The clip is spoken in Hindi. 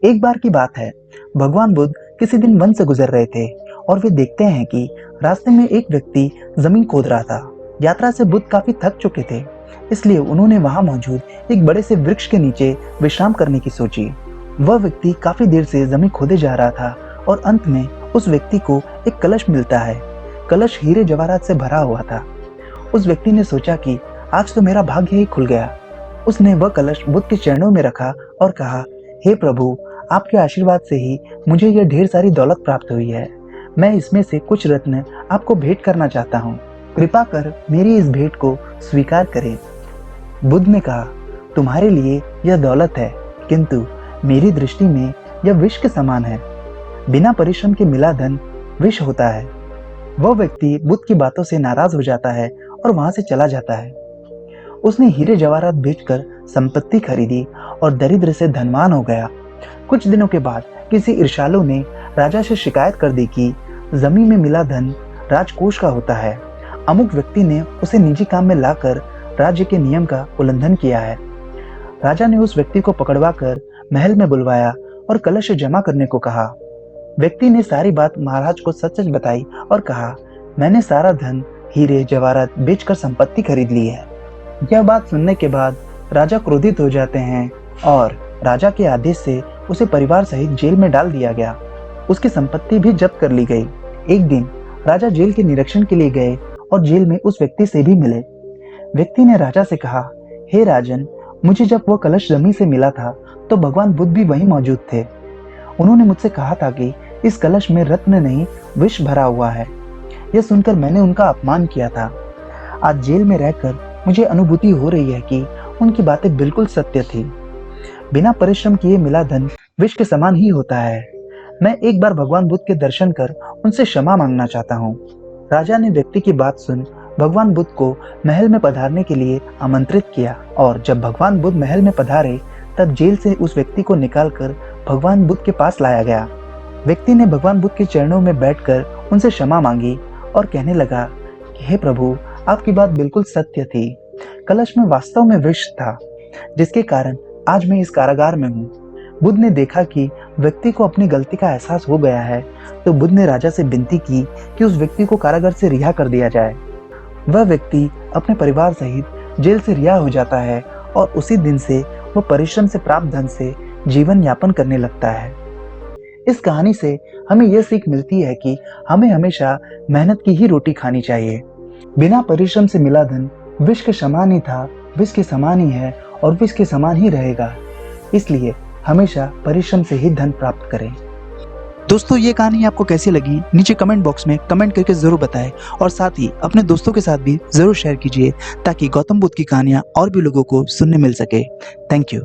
एक बार की बात है, भगवान बुद्ध किसी दिन वन से गुजर रहे थे और वे देखते हैं कि रास्ते में एक व्यक्ति जमीन खोद रहा था। यात्रा से बुद्ध काफी थक चुके थे, इसलिए उन्होंने वहां मौजूद एक बड़े से वृक्ष के नीचे विश्राम करने की सोची। वह व्यक्ति काफी देर से जमीन खोदे जा रहा था और अंत में उस व्यक्ति को एक कलश मिलता है। कलश हीरे जवाहरात से भरा हुआ था। उस व्यक्ति ने सोचा कि आज तो मेरा भाग्य ही खुल गया। उसने वह कलश बुद्ध के चरणों में रखा और कहा, हे प्रभु, आपके आशीर्वाद से ही मुझे यह ढेर सारी दौलत प्राप्त हुई है। मैं इसमें से कुछ रत्न आपको भेंट करना चाहता हूँ। कृपा कर मेरी इस भेंट को स्वीकार करें। बुद्ध ने कहा, तुम्हारे लिए यह दौलत है, किंतु मेरी दृष्टि में यह विष के समान है। बिना परिश्रम के मिला धन विष होता है। वह व्यक्ति बुद्ध की बातों से नाराज हो जाता है और वहां से चला जाता है। उसने हीरे जवाहरात बेचकर संपत्ति खरीदी और दरिद्र से धनवान हो गया। कुछ दिनों के बाद किसी ईर्ष्यालु ने राजा से शिकायत कर दी कि जमीन में मिला धन राजकोष का होता है। अमुक व्यक्ति ने उसे निजी काम में लाकर राज्य के नियम का उल्लंघन किया है। राजा ने उस व्यक्ति को पकड़वाकर महल में बुलवाया और कलश जमा करने को कहा। व्यक्ति ने सारी बात महाराज को सच सच बताई और कहा, मैंने सारा धन हीरे जवाहरात बेचकर संपत्ति खरीद ली है। यह बात सुनने के बाद राजा क्रोधित हो जाते हैं और राजा के आदेश से उसे परिवार सहित जेल में डाल दिया गया। उसकी संपत्ति भी जब्त कर ली गई। एक दिन राजा जेल के निरीक्षण के लिए गए और जेल में उस व्यक्ति से भी मिले। व्यक्ति ने राजा से कहा, हे राजन, मुझे जब वह कलश जमीन से मिला था तो भगवान बुद्ध भी वहीं मौजूद थे। उन्होंने मुझसे कहा था कि इस कलश में रत्न नहीं विष भरा हुआ है। यह सुनकर मैंने उनका अपमान किया था। आज जेल में रहकर मुझे अनुभूति हो रही है कि उनकी बातें बिल्कुल सत्य थी। बिना परिश्रम किए मिला धन विष के समान ही होता है। मैं एक बार भगवान बुद्ध के दर्शन कर उनसे क्षमा मांगना चाहता हूँ। राजा ने व्यक्ति की बात सुन भगवान बुद्ध को महल में पधारने के लिए आमंत्रित किया और जब भगवान बुद्ध महल में पधारे तब जेल से उस व्यक्ति को निकालकर भगवान बुद्ध के पास लाया गया। व्यक्ति ने भगवान बुद्ध के चरणों में बैठकर उनसे क्षमा मांगी और कहने लगा कि हे प्रभु, आपकी बात बिल्कुल सत्य थी। कलश में वास्तव में विष था, जिसके कारण आज मैं इस कारागार में हूँ। बुद्ध ने देखा कि व्यक्ति को अपनी गलती का एहसास हो गया है, तो बुद्ध ने राजा से विनती की कि उस व्यक्ति को कारागार से रिहा कर दिया जाए। वह व्यक्ति अपने परिवार सहित जेल से रिहा हो जाता है और उसी दिन से वह परिश्रम से प्राप्त धन से जीवन यापन करने लगता है। इस कहानी से हमें यह सीख मिलती है कि हमें हमेशा मेहनत की ही रोटी खानी चाहिए। बिना परिश्रम से मिला धन विष के समान ही था, विष के समान ही है और विष के समान ही रहेगा। इसलिए हमेशा परिश्रम से ही धन प्राप्त करें। दोस्तों, ये कहानी आपको कैसी लगी नीचे कमेंट बॉक्स में कमेंट करके जरूर बताएं और साथ ही अपने दोस्तों के साथ भी जरूर शेयर कीजिए ताकि गौतम बुद्ध की कहानियां और भी लोगों को सुनने मिल सके। Thank you.